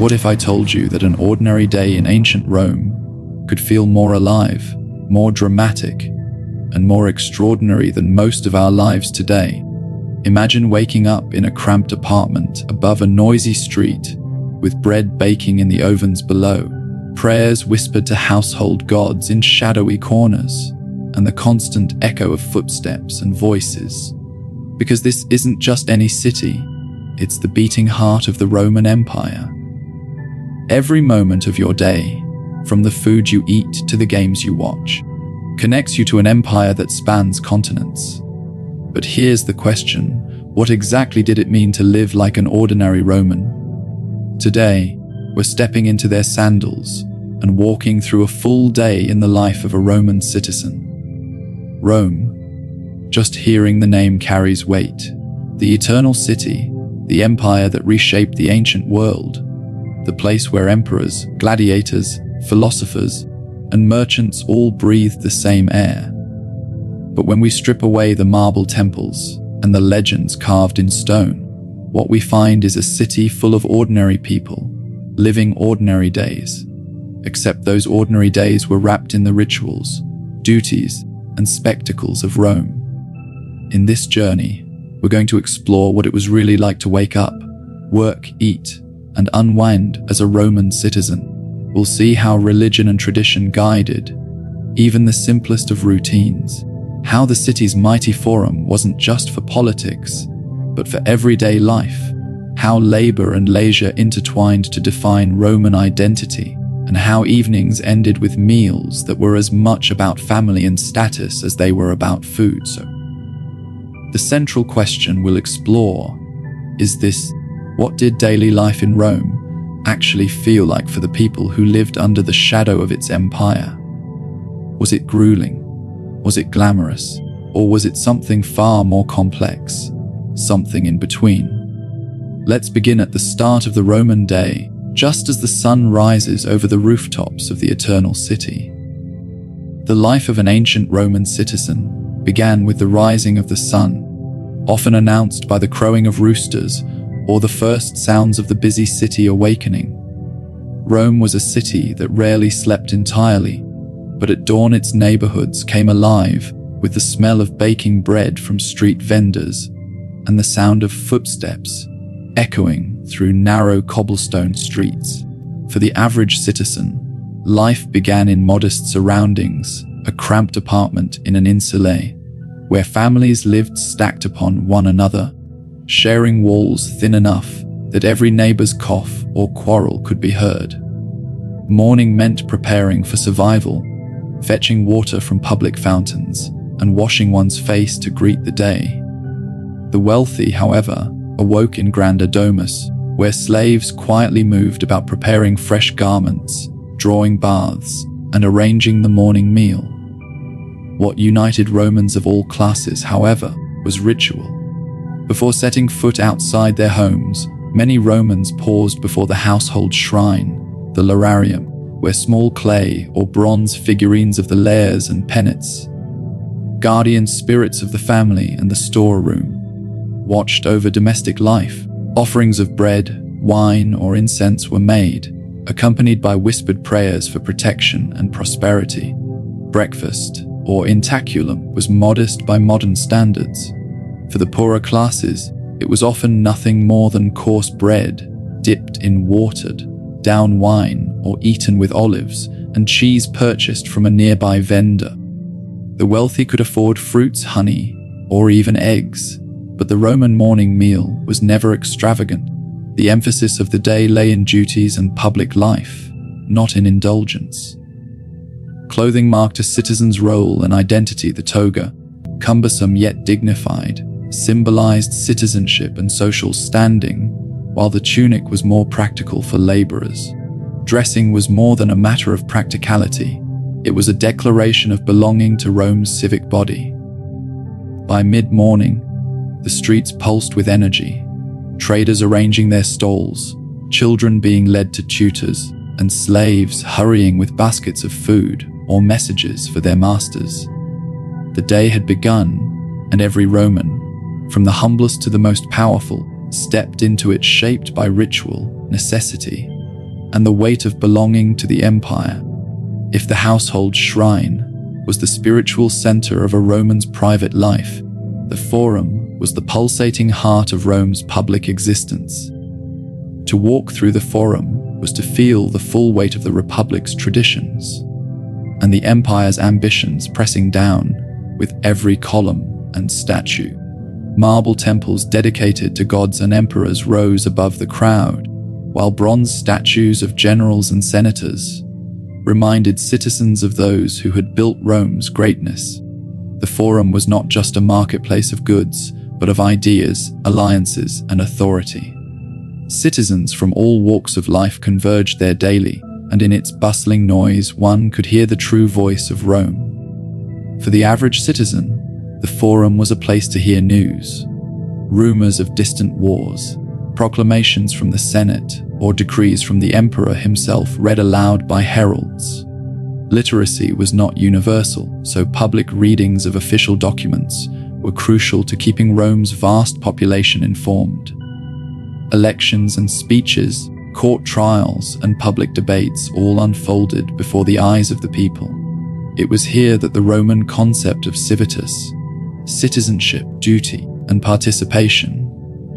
What if I told you that an ordinary day in ancient Rome could feel more alive, more dramatic, and more extraordinary than most of our lives today? Imagine waking up in a cramped apartment above a noisy street, with bread baking in the ovens below, prayers whispered to household gods in shadowy corners, and the constant echo of footsteps and voices. Because this isn't just any city, it's the beating heart of the Roman Empire. Every moment of your day, from the food you eat to the games you watch, connects you to an empire that spans continents. But here's the question: what exactly did it mean to live like an ordinary Roman? Today, we're stepping into their sandals and walking through a full day in the life of a Roman citizen. Rome. Just hearing the name carries weight. The eternal city, the empire that reshaped the ancient world, the place where emperors, gladiators, philosophers, and merchants all breathed the same air. But when we strip away the marble temples and the legends carved in stone, what we find is a city full of ordinary people, living ordinary days. Except those ordinary days were wrapped in the rituals, duties, and spectacles of Rome. In this journey, we're going to explore what it was really like to wake up, work, eat, and unwind as a Roman citizen. We'll see how religion and tradition guided even the simplest of routines, how the city's mighty forum wasn't just for politics, but for everyday life, how labor and leisure intertwined to define Roman identity, and how evenings ended with meals that were as much about family and status as they were about food. So, the central question we'll explore is this: what did daily life in Rome actually feel like for the people who lived under the shadow of its empire? Was it grueling? Was it glamorous? Or was it something far more complex? Something in between? Let's begin at the start of the Roman day, just as the sun rises over the rooftops of the eternal city. The life of an ancient Roman citizen began with the rising of the sun, often announced by the crowing of roosters or the first sounds of the busy city awakening. Rome was a city that rarely slept entirely, but at dawn its neighborhoods came alive with the smell of baking bread from street vendors and the sound of footsteps echoing through narrow cobblestone streets. For the average citizen, life began in modest surroundings, a cramped apartment in an insulae, where families lived stacked upon one another, sharing walls thin enough that every neighbor's cough or quarrel could be heard. Morning meant preparing for survival, fetching water from public fountains, and washing one's face to greet the day. The wealthy, however, awoke in grander domus, where slaves quietly moved about preparing fresh garments, drawing baths, and arranging the morning meal. What united Romans of all classes, however, was ritual. Before setting foot outside their homes, many Romans paused before the household shrine, the lararium, where small clay or bronze figurines of the lares and penates, guardian spirits of the family and the storeroom, watched over domestic life. Offerings of bread, wine, or incense were made, accompanied by whispered prayers for protection and prosperity. Breakfast, or intaculum, was modest by modern standards. For the poorer classes, it was often nothing more than coarse bread, dipped in watered down wine or eaten with olives and cheese purchased from a nearby vendor. The wealthy could afford fruits, honey, or even eggs, but the Roman morning meal was never extravagant. The emphasis of the day lay in duties and public life, not in indulgence. Clothing marked a citizen's role and identity. The toga, cumbersome yet dignified, symbolized citizenship and social standing, while the tunic was more practical for laborers. Dressing was more than a matter of practicality. It was a declaration of belonging to Rome's civic body. By mid-morning, the streets pulsed with energy, traders arranging their stalls, children being led to tutors, and slaves hurrying with baskets of food or messages for their masters. The day had begun, and every Roman, from the humblest to the most powerful, stepped into it shaped by ritual, necessity, and the weight of belonging to the empire. If the household shrine was the spiritual center of a Roman's private life, the Forum was the pulsating heart of Rome's public existence. To walk through the Forum was to feel the full weight of the Republic's traditions, and the empire's ambitions pressing down with every column and statue. Marble temples dedicated to gods and emperors rose above the crowd, while bronze statues of generals and senators reminded citizens of those who had built Rome's greatness. The Forum was not just a marketplace of goods, but of ideas, alliances, and authority. Citizens from all walks of life converged there daily, and in its bustling noise one could hear the true voice of Rome. For the average citizen, the Forum was a place to hear news, rumors of distant wars, proclamations from the Senate, or decrees from the emperor himself read aloud by heralds. Literacy was not universal, so public readings of official documents were crucial to keeping Rome's vast population informed. Elections and speeches, court trials, and public debates all unfolded before the eyes of the people. It was here that the Roman concept of civitas, citizenship, duty, and participation,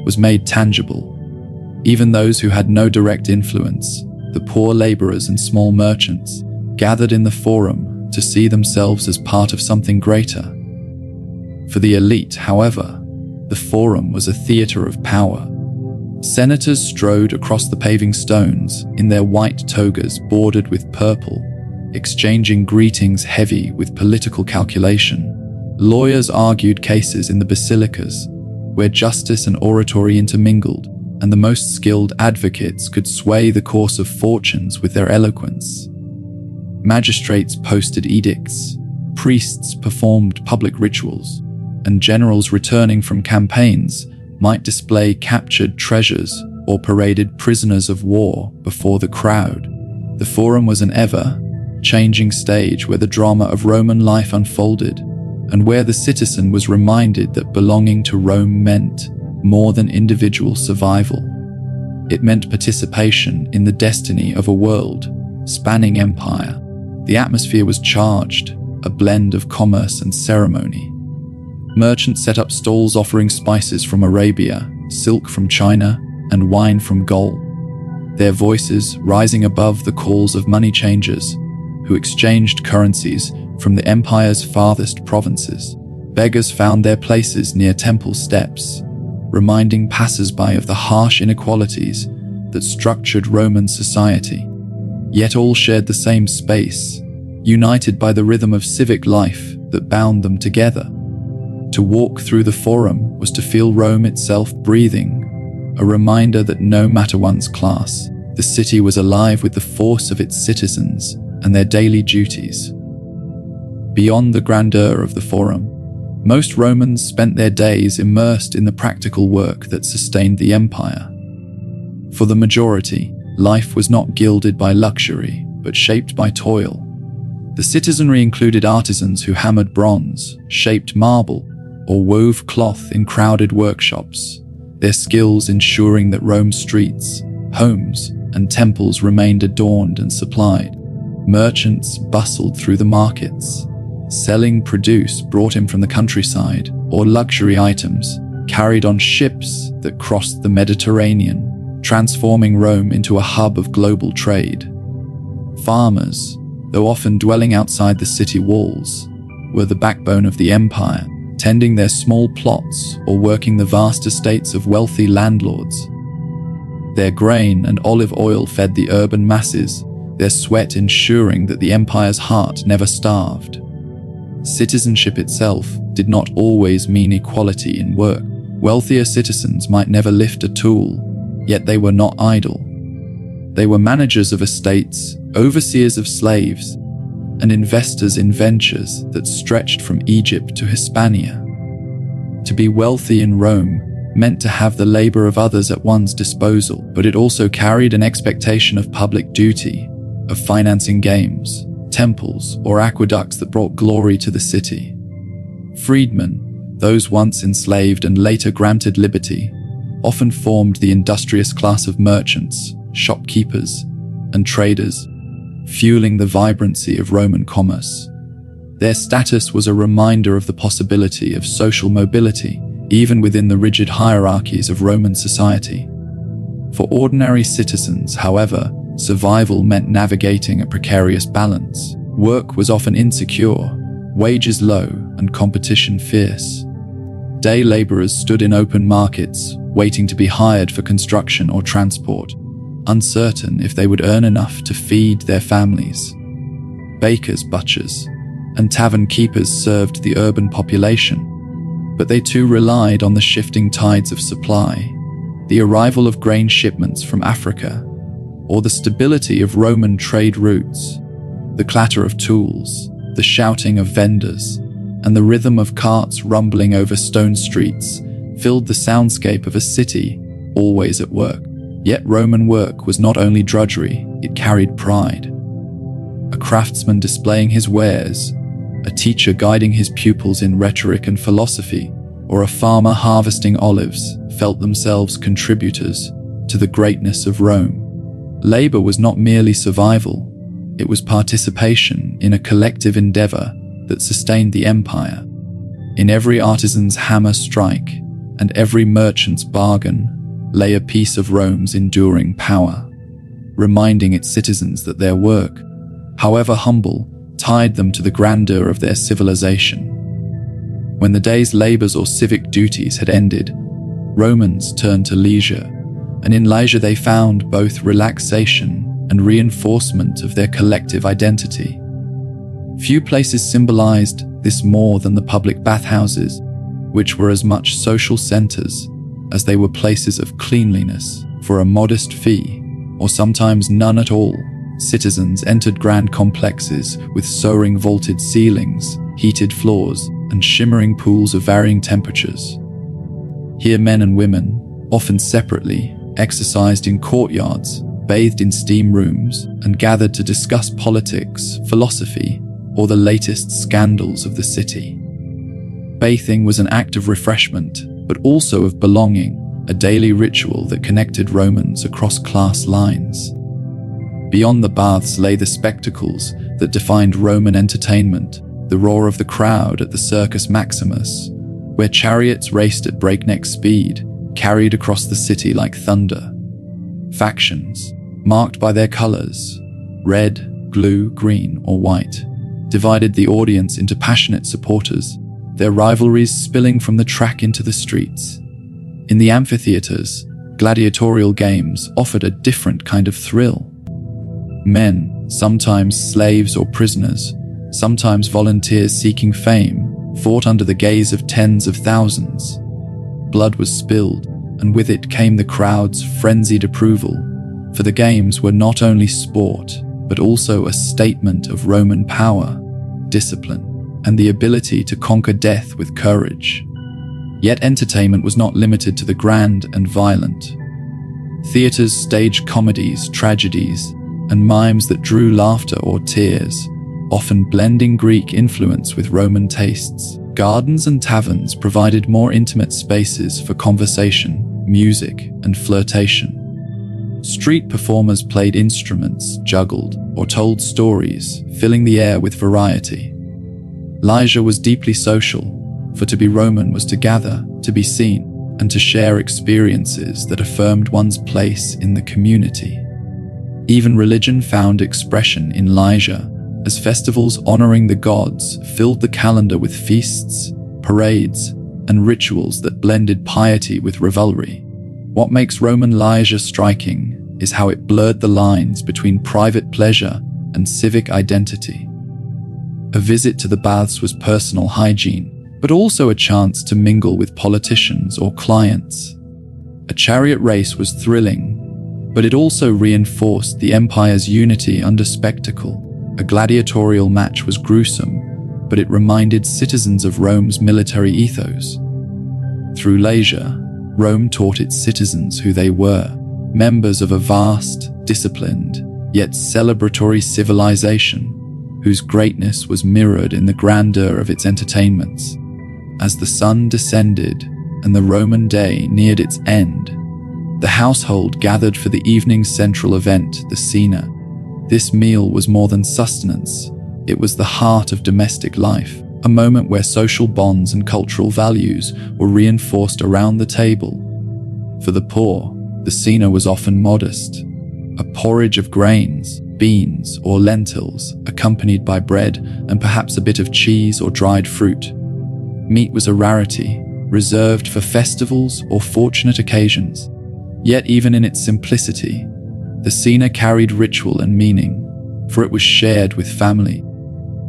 was made tangible. Even those who had no direct influence, the poor laborers and small merchants, gathered in the Forum to see themselves as part of something greater. For the elite, however, the Forum was a theater of power. Senators strode across the paving stones in their white togas bordered with purple, exchanging greetings heavy with political calculation. Lawyers argued cases in the basilicas, where justice and oratory intermingled, and the most skilled advocates could sway the course of fortunes with their eloquence. Magistrates posted edicts, priests performed public rituals, and generals returning from campaigns might display captured treasures or paraded prisoners of war before the crowd. The Forum was an ever-changing stage where the drama of Roman life unfolded, and where the citizen was reminded that belonging to Rome meant more than individual survival. It meant participation in the destiny of a world-spanning empire. The atmosphere was charged, a blend of commerce and ceremony. Merchants set up stalls offering spices from Arabia, silk from China, and wine from Gaul, their voices rising above the calls of money changers who exchanged currencies from the empire's farthest provinces. Beggars found their places near temple steps, reminding passers-by of the harsh inequalities that structured Roman society. Yet all shared the same space, united by the rhythm of civic life that bound them together. To walk through the Forum was to feel Rome itself breathing, a reminder that no matter one's class, the city was alive with the force of its citizens and their daily duties. Beyond the grandeur of the Forum, most Romans spent their days immersed in the practical work that sustained the empire. For the majority, life was not gilded by luxury, but shaped by toil. The citizenry included artisans who hammered bronze, shaped marble, or wove cloth in crowded workshops, their skills ensuring that Rome's streets, homes, and temples remained adorned and supplied. Merchants bustled through the markets, selling produce brought in from the countryside, or luxury items carried on ships that crossed the Mediterranean, transforming Rome into a hub of global trade. Farmers, though often dwelling outside the city walls, were the backbone of the empire, tending their small plots or working the vast estates of wealthy landlords. Their grain and olive oil fed the urban masses, their sweat ensuring that the empire's heart never starved. Citizenship itself did not always mean equality in work. Wealthier citizens might never lift a tool, yet they were not idle. They were managers of estates, overseers of slaves, and investors in ventures that stretched from Egypt to Hispania. To be wealthy in Rome meant to have the labor of others at one's disposal, but it also carried an expectation of public duty, of financing games, temples, or aqueducts that brought glory to the city. Freedmen, those once enslaved and later granted liberty, often formed the industrious class of merchants, shopkeepers, and traders, fueling the vibrancy of Roman commerce. Their status was a reminder of the possibility of social mobility, even within the rigid hierarchies of Roman society. For ordinary citizens, however, survival meant navigating a precarious balance. Work was often insecure, wages low, and competition fierce. Day laborers stood in open markets, waiting to be hired for construction or transport, uncertain if they would earn enough to feed their families. Bakers, butchers, and tavern keepers served the urban population, but they too relied on the shifting tides of supply, the arrival of grain shipments from Africa, or the stability of Roman trade routes. The clatter of tools, the shouting of vendors, and the rhythm of carts rumbling over stone streets filled the soundscape of a city always at work. Yet Roman work was not only drudgery, it carried pride. A craftsman displaying his wares, a teacher guiding his pupils in rhetoric and philosophy, or a farmer harvesting olives felt themselves contributors to the greatness of Rome. Labor was not merely survival, it was participation in a collective endeavor that sustained the empire. In every artisan's hammer strike and every merchant's bargain lay a piece of Rome's enduring power, reminding its citizens that their work, however humble, tied them to the grandeur of their civilization. When the day's labors or civic duties had ended, Romans turned to leisure, and in leisure they found both relaxation and reinforcement of their collective identity. Few places symbolized this more than the public bathhouses, which were as much social centers as they were places of cleanliness. For a modest fee, or sometimes none at all, citizens entered grand complexes with soaring vaulted ceilings, heated floors, and shimmering pools of varying temperatures. Here men and women, often separately, exercised in courtyards, bathed in steam rooms, and gathered to discuss politics, philosophy, or the latest scandals of the city. Bathing was an act of refreshment, but also of belonging, a daily ritual that connected Romans across class lines. Beyond the baths lay the spectacles that defined Roman entertainment, the roar of the crowd at the Circus Maximus, where chariots raced at breakneck speed, carried across the city like thunder. Factions, marked by their colors, red, blue, green, or white, divided the audience into passionate supporters, their rivalries spilling from the track into the streets. In the amphitheaters, gladiatorial games offered a different kind of thrill. Men, sometimes slaves or prisoners, sometimes volunteers seeking fame, fought under the gaze of tens of thousands. Blood was spilled, and with it came the crowd's frenzied approval, for the games were not only sport, but also a statement of Roman power, discipline, and the ability to conquer death with courage. Yet entertainment was not limited to the grand and violent. Theaters staged comedies, tragedies, and mimes that drew laughter or tears, often blending Greek influence with Roman tastes. Gardens and taverns provided more intimate spaces for conversation, music, and flirtation. Street performers played instruments, juggled, or told stories, filling the air with variety. Leisure was deeply social, for to be Roman was to gather, to be seen, and to share experiences that affirmed one's place in the community. Even religion found expression in leisure, as festivals honoring the gods filled the calendar with feasts, parades, and rituals that blended piety with revelry. What makes Roman leisure striking is how it blurred the lines between private pleasure and civic identity. A visit to the baths was personal hygiene, but also a chance to mingle with politicians or clients. A chariot race was thrilling, but it also reinforced the empire's unity under spectacle. A gladiatorial match was gruesome, but it reminded citizens of Rome's military ethos. Through leisure, Rome taught its citizens who they were, members of a vast, disciplined, yet celebratory civilization, whose greatness was mirrored in the grandeur of its entertainments. As the sun descended and the Roman day neared its end, the household gathered for the evening's central event, the cena, This meal was more than sustenance. It was the heart of domestic life, a moment where social bonds and cultural values were reinforced around the table. For the poor, the cena was often modest, a porridge of grains, beans, or lentils, accompanied by bread and perhaps a bit of cheese or dried fruit. Meat was a rarity, reserved for festivals or fortunate occasions. Yet even in its simplicity, the cena carried ritual and meaning, for it was shared with family,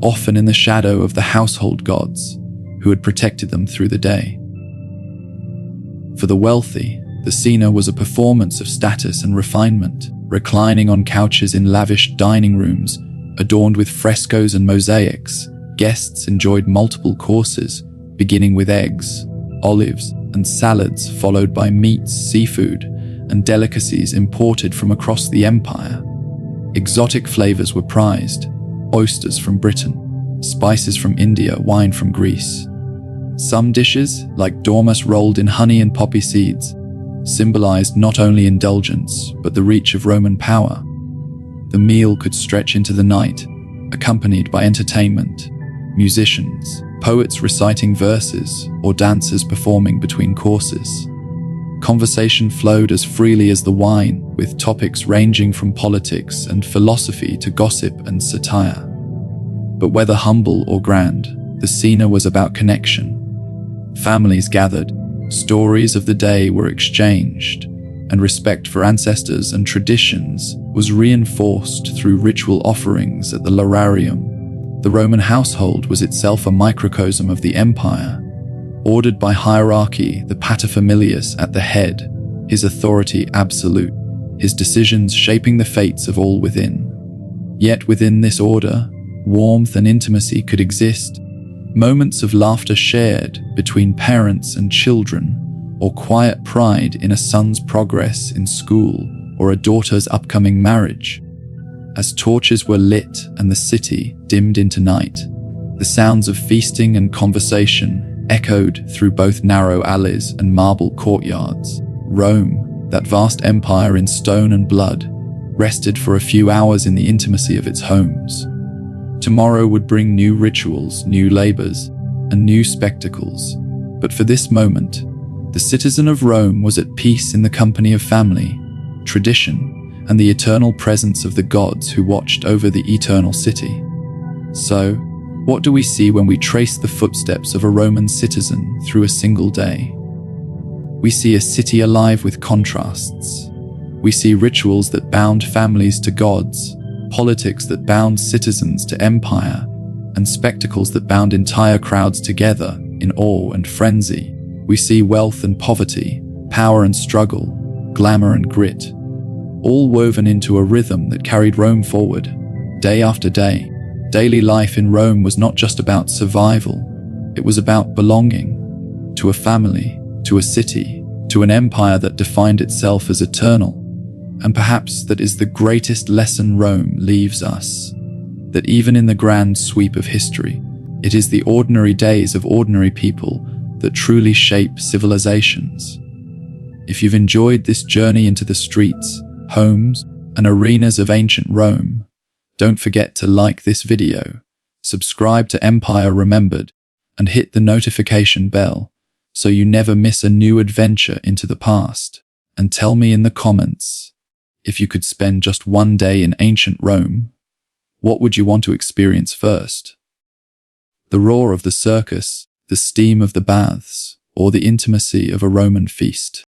often in the shadow of the household gods who had protected them through the day. For the wealthy, the cena was a performance of status and refinement. Reclining on couches in lavish dining rooms, adorned with frescoes and mosaics, guests enjoyed multiple courses, beginning with eggs, olives, and salads, followed by meats, seafood, and delicacies imported from across the empire. Exotic flavors were prized: oysters from Britain, spices from India, wine from Greece. Some dishes, like dormouse rolled in honey and poppy seeds, symbolized not only indulgence, but the reach of Roman power. The meal could stretch into the night, accompanied by entertainment, musicians, poets reciting verses, or dancers performing between courses. Conversation flowed as freely as the wine, with topics ranging from politics and philosophy to gossip and satire. But whether humble or grand, the cena was about connection. Families gathered, stories of the day were exchanged, and respect for ancestors and traditions was reinforced through ritual offerings at the lararium. The Roman household was itself a microcosm of the empire, ordered by hierarchy, the paterfamilias at the head, his authority absolute, his decisions shaping the fates of all within. Yet within this order, warmth and intimacy could exist, moments of laughter shared between parents and children, or quiet pride in a son's progress in school or a daughter's upcoming marriage. As torches were lit and the city dimmed into night, the sounds of feasting and conversation echoed through both narrow alleys and marble courtyards. Rome, that vast empire in stone and blood, rested for a few hours in the intimacy of its homes. Tomorrow would bring new rituals, new labors, and new spectacles. But for this moment, the citizen of Rome was at peace in the company of family, tradition, and the eternal presence of the gods who watched over the eternal city. So, what do we see when we trace the footsteps of a Roman citizen through a single day? We see a city alive with contrasts. We see rituals that bound families to gods, politics that bound citizens to empire, and spectacles that bound entire crowds together in awe and frenzy. We see wealth and poverty, power and struggle, glamour and grit, all woven into a rhythm that carried Rome forward, day after day. Daily life in Rome was not just about survival, it was about belonging to a family, to a city, to an empire that defined itself as eternal. And perhaps that is the greatest lesson Rome leaves us, that even in the grand sweep of history, it is the ordinary days of ordinary people that truly shape civilizations. If you've enjoyed this journey into the streets, homes, and arenas of ancient Rome, don't forget to like this video, subscribe to Empire Remembered, and hit the notification bell so you never miss a new adventure into the past. And tell me in the comments, if you could spend just one day in ancient Rome, what would you want to experience first? The roar of the circus, the steam of the baths, or the intimacy of a Roman feast?